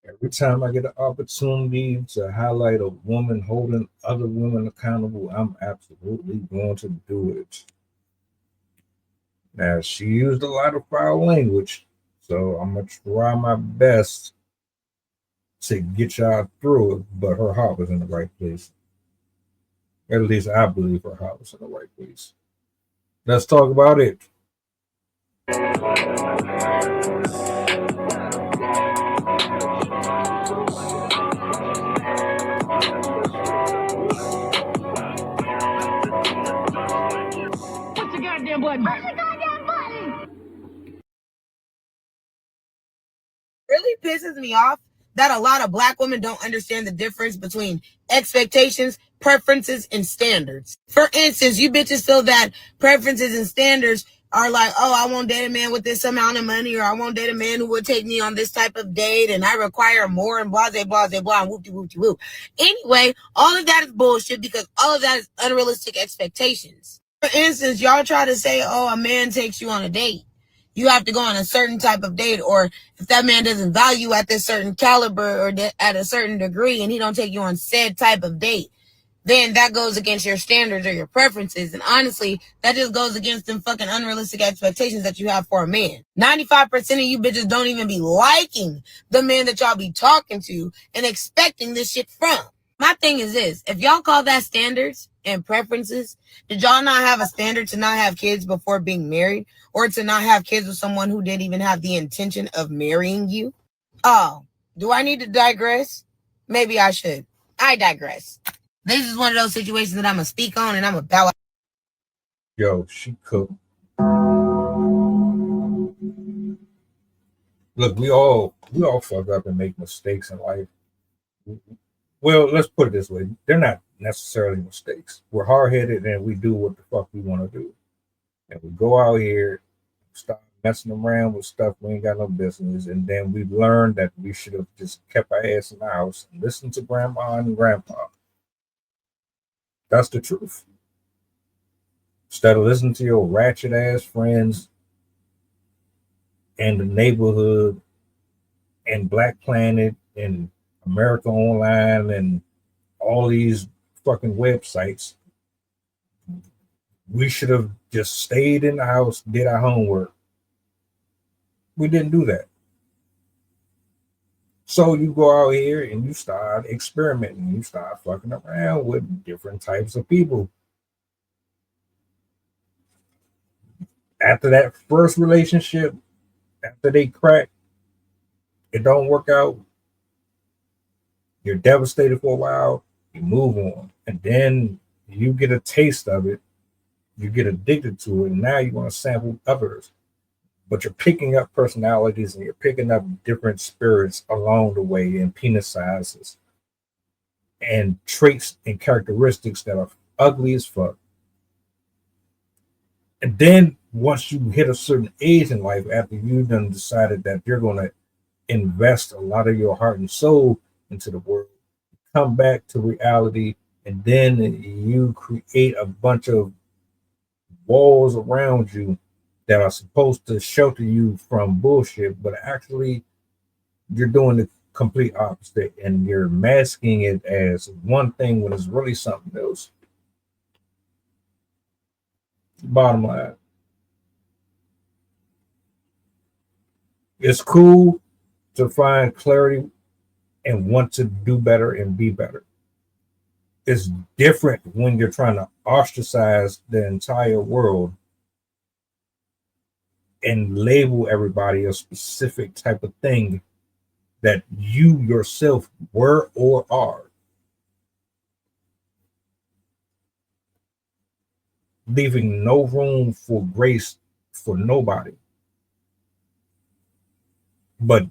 Every time I get an opportunity to highlight a woman holding other women accountable, I'm absolutely going to do it. Now, she used a lot of foul language, so I'm going to try my best to get y'all through it, but her heart was in the right place. At least I believe her heart was in the right place. Let's talk about it. Push the goddamn button. Push the goddamn button. Really pisses me off that a lot of Black women don't understand the difference between expectations, preferences, and standards. For instance, you bitches feel that preferences and standards are like, oh, I won't date a man with this amount of money, or I won't date a man who would take me on this type of date, and I require more, and blah, blah, blah, blah, and whoop-de, whoop-de, whoop. Anyway, all of that is bullshit because all of that is unrealistic expectations. For instance, y'all try to say, oh, a man takes you on a date. You have to go on a certain type of date, or if that man doesn't value at this certain caliber or at a certain degree and he don't take you on said type of date, then that goes against your standards or your preferences. And honestly, that just goes against them fucking unrealistic expectations that you have for a man. 95% of you bitches don't even be liking the man that y'all be talking to and expecting this shit from. My thing is this, if y'all call that standards and preferences, did y'all not have a standard to not have kids before being married, or to not have kids with someone who didn't even have the intention of marrying you? Oh, do I need to digress? Maybe I should. I digress. This is one of those situations that I'm going to speak on and I'm going to bow out. Yo, she cooked. Look, we all fuck up and make mistakes in life. Well, let's put it this way. They're not necessarily mistakes. We're hard headed and we do what the fuck we want to do. And we go out here, start messing around with stuff we ain't got no business. And then we learn that we should have just kept our ass in the house and listened to grandma and grandpa. That's the truth. Instead of listening to your ratchet ass friends and the neighborhood and Black Planet and America Online and all these fucking websites, we should have just stayed in the house, did our homework. We didn't do that. So you go out here and you start experimenting. You start fucking around with different types of people. After that first relationship, after they crack, it don't work out. You're devastated for a while. You move on, and then you get a taste of it. You get addicted to it, and now you want to sample others. But you're picking up personalities and you're picking up different spirits along the way, and penis sizes and traits and characteristics that are ugly as fuck. And then once you hit a certain age in life, after you've done decided that you're going to invest a lot of your heart and soul into the world, come back to reality, and then you create a bunch of walls around you that are supposed to shelter you from bullshit, but actually you're doing the complete opposite and you're masking it as one thing when it's really something else. Bottom line, it's cool to find clarity and want to do better and be better. It's different when you're trying to ostracize the entire world and label everybody a specific type of thing that you yourself were or are, leaving no room for grace for nobody. But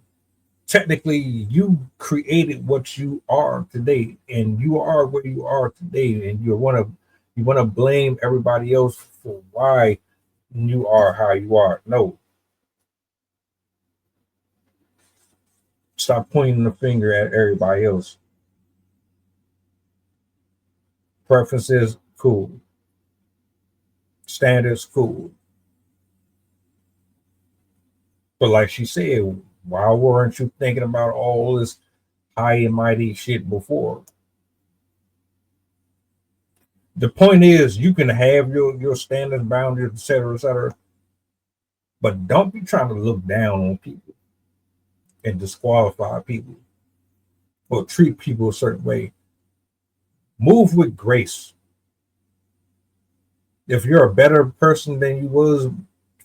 technically, you created what you are today, and you are where you are today, and you want to blame everybody else for why you are how you are. No, stop pointing the finger at everybody else. Preferences, cool. Standards, cool. But like she said, why weren't you thinking about all this high and mighty shit before. The point is, you can have your standards, boundaries, etc., but don't be trying to look down on people and disqualify people or treat people a certain way. Move with grace. If you're a better person than you was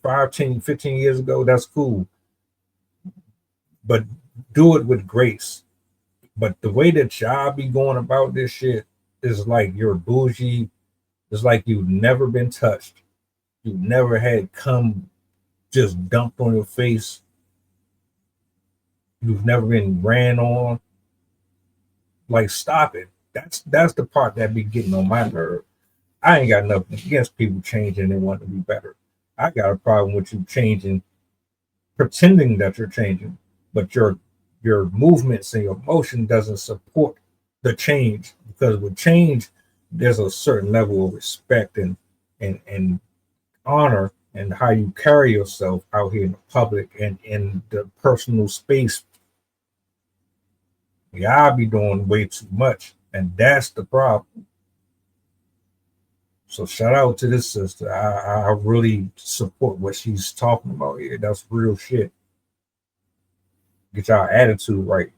5, 10, 15 years ago, that's cool. But do it with grace. But the way that y'all be going about this shit is like you're bougie. It's like you've never been touched. You've never had cum just dumped on your face. You've never been ran on. Like, stop it. That's the part that be getting on my nerve. I ain't got nothing against people changing and wanting to be better. I got a problem with you changing, pretending that you're changing, but your movements and your motion doesn't support the change. Because with change, there's a certain level of respect and honor and how you carry yourself out here in the public and in the personal space. Y'all be doing way too much, and that's the problem. So shout out to this sister. I really support what she's talking about here. That's real shit. Get y'all attitude right.